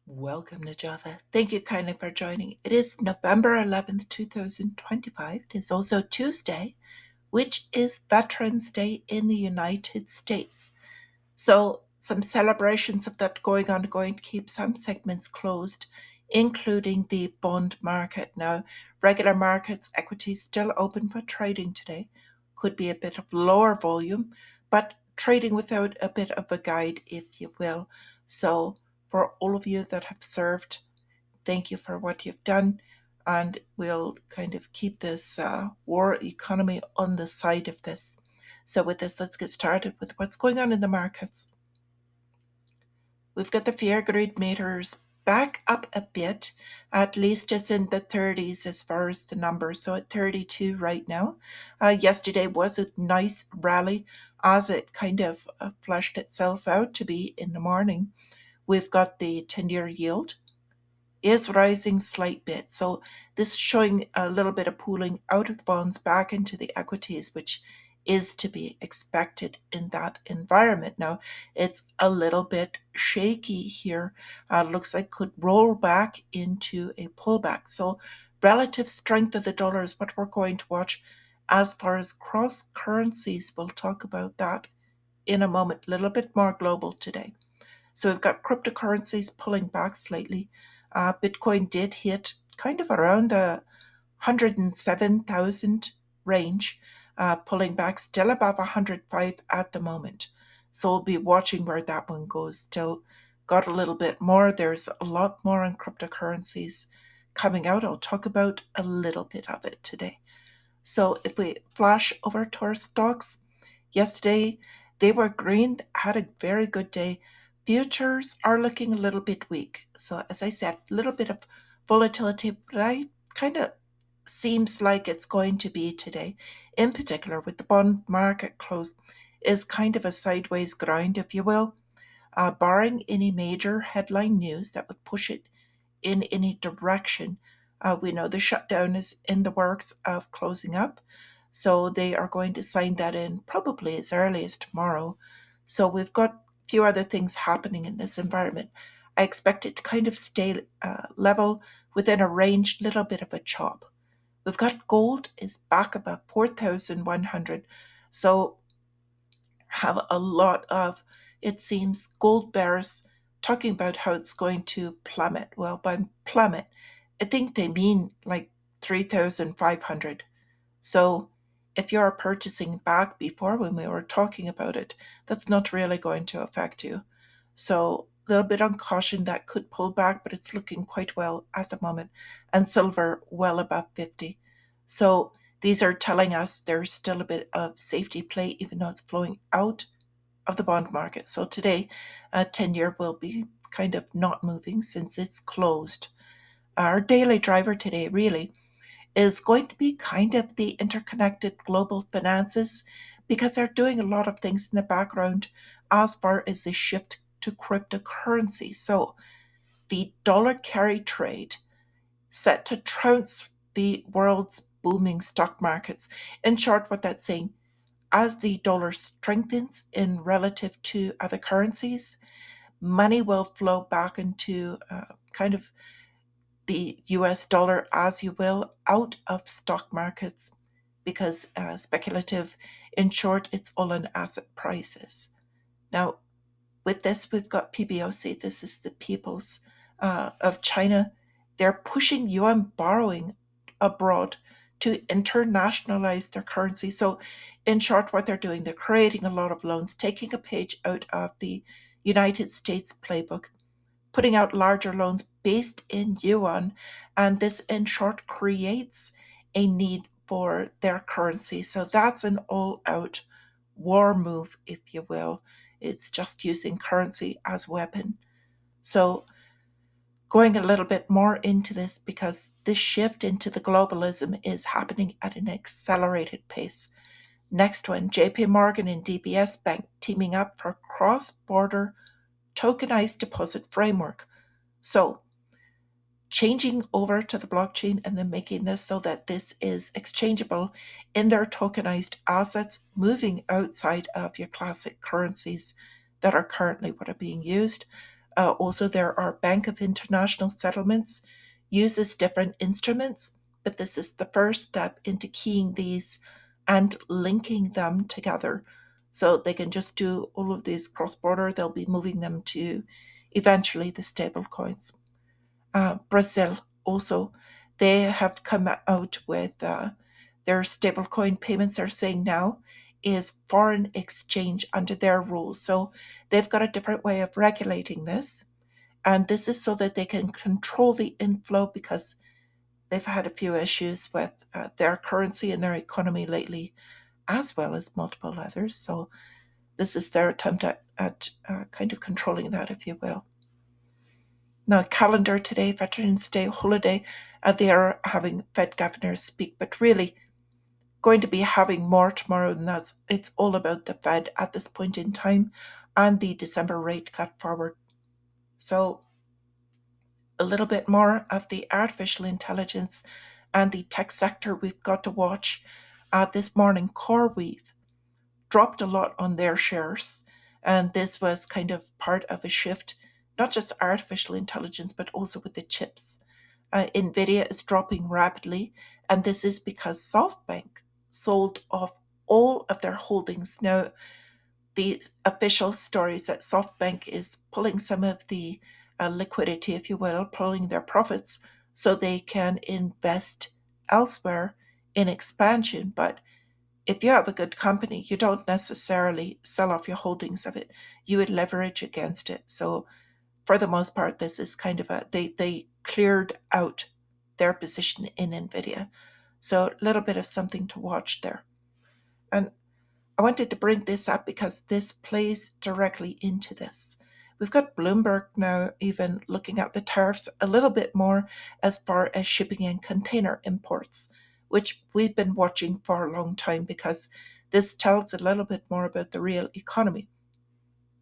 Welcome to Java. Thank you kindly for joining. It is November 11th, 2025. It is also Tuesday, which is Veterans Day in the United States. So, some celebrations of that going to keep some segments closed, including the bond market. Now, regular markets, equities still open for trading today. Could be a bit of lower volume, but trading without a bit of a guide, if you will. So, for all of you that have served, thank you for what you've done. And we'll kind of keep this war economy on the side of this. So, with this, let's get started with what's going on in the markets. We've got the fear greed meters back up a bit. At least it's in the 30s as far as the numbers. So at 32 right now. Yesterday was a nice rally as it kind of flushed itself out to be in the morning. We've got the 10-year yield is rising slight bit. So this is showing a little bit of pooling out of the bonds back into the equities, which is to be expected in that environment. Now, it's a little bit shaky here. Looks like could roll back into a pullback. So relative strength of the dollar is what we're going to watch. As far as cross currencies, we'll talk about that in a moment, a little bit more global today. So we've got cryptocurrencies pulling back slightly. Bitcoin did hit kind of around the 107,000 range, pulling back still above 105 at the moment. So we'll be watching where that one goes. Still got a little bit more. There's a lot more on cryptocurrencies coming out. I'll talk about a little bit of it today. So if we flash over to our stocks, yesterday they were green, had a very good day. Futures are looking a little bit weak. So as I said, a little bit of volatility, but I kind of seems like it's going to be today. In particular, with the bond market close, is kind of a sideways grind, if you will, barring any major headline news that would push it in any direction. We know the shutdown is in the works of closing up, so they are going to sign that in probably as early as tomorrow. So we've got a few other things happening in this environment. I expect it to kind of stay level within a range, little bit of a chop. We've got gold is back above 4,100, so have a lot of, it seems, gold bears talking about how it's going to plummet. Well, by plummet, I think they mean like 3,500. So if you're purchasing back before when we were talking about it, that's not really going to affect you. So a little bit on caution that could pull back, but it's looking quite well at the moment. And silver well above 50. So these are telling us there's still a bit of safety play, even though it's flowing out of the bond market. So today, a 10-year will be kind of not moving since it's closed. Our daily driver today really is going to be kind of the interconnected global finances because they're doing a lot of things in the background as far as the shift to cryptocurrency. So the dollar carry trade set to trounce the world's booming stock markets. In short, what that's saying, as the dollar strengthens in relative to other currencies, money will flow back into kind of the US dollar, as you will, out of stock markets because speculative, in short, it's all on asset prices. Now, with this, we've got PBOC. This is the People's of China. They're pushing yuan borrowing abroad to internationalize their currency. So, in short, what they're doing, they're creating a lot of loans, taking a page out of the United States playbook, putting out larger loans based in yuan. And this, in short, creates a need for their currency. So, that's an all out war move, if you will. It's just using currency as weapon. So going a little bit more into this because this shift into the globalism is happening at an accelerated pace. Next one, JP Morgan and DBS Bank teaming up for cross-border tokenized deposit framework. So changing over to the blockchain and then making this so that this is exchangeable in their tokenized assets, moving outside of your classic currencies that are currently what are being used. Also, there are Bank of International Settlements uses different instruments, but this is the first step into keying these and linking them together. So they can just do all of these cross-border. They'll be moving them to eventually the stable coins. Brazil also, they have come out with their stablecoin payments. They're saying now is foreign exchange under their rules. So they've got a different way of regulating this. And this is so that they can control the inflow because they've had a few issues with their currency and their economy lately, as well as multiple others. So this is their attempt at kind of controlling that, if you will. Now, calendar today, Veterans Day holiday, they are having Fed governors speak, but really going to be having more tomorrow than that. It's all about the Fed at this point in time and the December rate cut forward. So a little bit more of the artificial intelligence and the tech sector we've got to watch. This morning, CoreWeave dropped a lot on their shares, and this was kind of part of a shift, not just artificial intelligence, but also with the chips. Nvidia is dropping rapidly, and this is because SoftBank sold off all of their holdings. Now, the official stories that SoftBank is pulling some of the liquidity, if you will, pulling their profits so they can invest elsewhere in expansion. But if you have a good company, you don't necessarily sell off your holdings of it. You would leverage against it. So for the most part, this is kind of they cleared out their position in Nvidia. So a little bit of something to watch there. And I wanted to bring this up because this plays directly into this. We've got Bloomberg now even looking at the tariffs a little bit more as far as shipping and container imports, which we've been watching for a long time because this tells a little bit more about the real economy.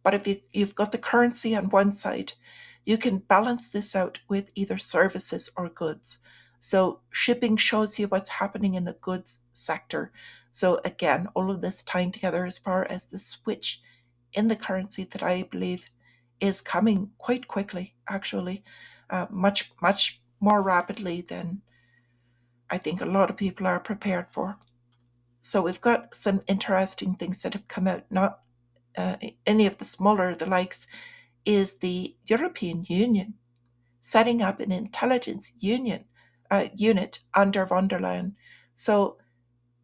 But if you've got the currency on one side, you can balance this out with either services or goods. So shipping shows you what's happening in the goods sector. So again, all of this tying together as far as the switch in the currency that I believe is coming quite quickly, actually, much more rapidly than I think a lot of people are prepared for. So we've got some interesting things that have come out, not any of the smaller, the likes, is the European Union setting up an intelligence unit under von der Leyen. So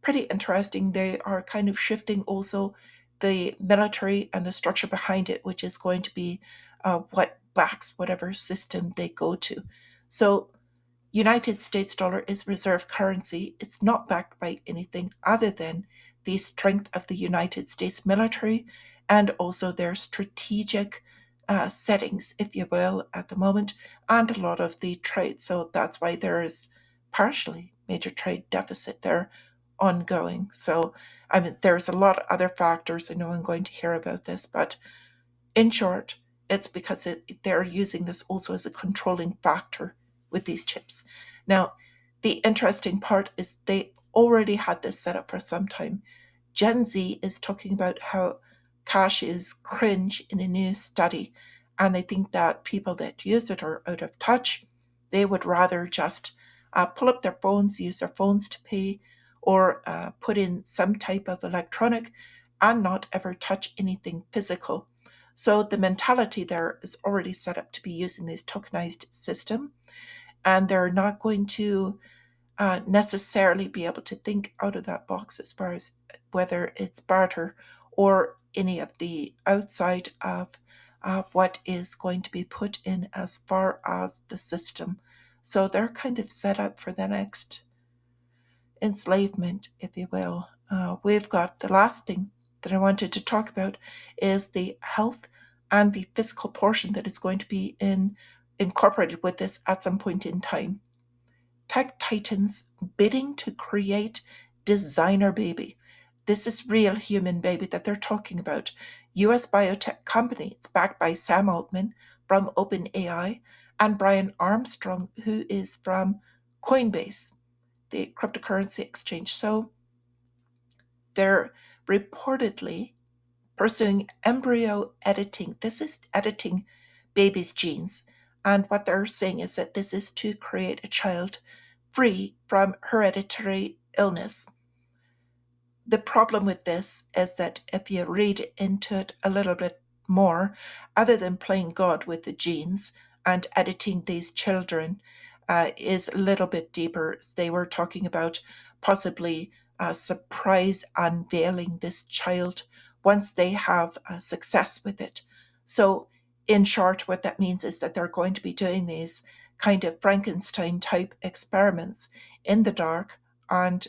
pretty interesting. They are kind of shifting also the military and the structure behind it, which is going to be what backs whatever system they go to. So United States dollar is reserve currency. It's not backed by anything other than the strength of the United States military and also their strategic settings, if you will, at the moment, and a lot of the trade. So that's why there is partially major trade deficit there ongoing. So, I mean, there's a lot of other factors. I know I'm going to hear about this, but in short, it's because they're using this also as a controlling factor with these chips. Now, the interesting part is they already had this set up for some time. Gen Z is talking about how cash is cringe in a new study, and I think that people that use it are out of touch. They would rather just pull up their phones, use their phones to pay, or put in some type of electronic and not ever touch anything physical. So the mentality there is already set up to be using this tokenized system, and they're not going to necessarily be able to think out of that box as far as whether it's barter or any of the outside of what is going to be put in as far as the system. So they're kind of set up for the next enslavement, if you will. We've got the last thing that I wanted to talk about is the health and the physical portion that is going to be incorporated with this at some point in time. Tech titans bidding to create designer baby. This is real human baby that they're talking about. US biotech company. It's backed by Sam Altman from OpenAI and Brian Armstrong, who is from Coinbase, the cryptocurrency exchange. So they're reportedly pursuing embryo editing. This is editing baby's genes. And what they're saying is that this is to create a child free from hereditary illness. The problem with this is that if you read into it a little bit more, other than playing God with the genes and editing these children, is a little bit deeper. They were talking about possibly surprise unveiling this child once they have success with it. So, in short, what that means is that they're going to be doing these kind of Frankenstein type experiments in the dark, and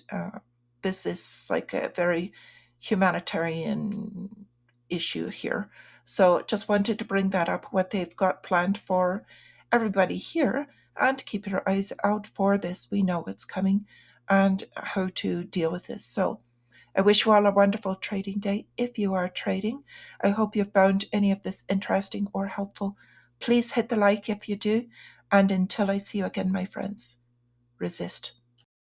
this is like a very humanitarian issue here. So just wanted to bring that up, what they've got planned for everybody here, and keep your eyes out for this. We know it's coming and how to deal with this. So I wish you all a wonderful trading day. If you are trading, I hope you found any of this interesting or helpful. Please hit the like if you do. And until I see you again, my friends, resist.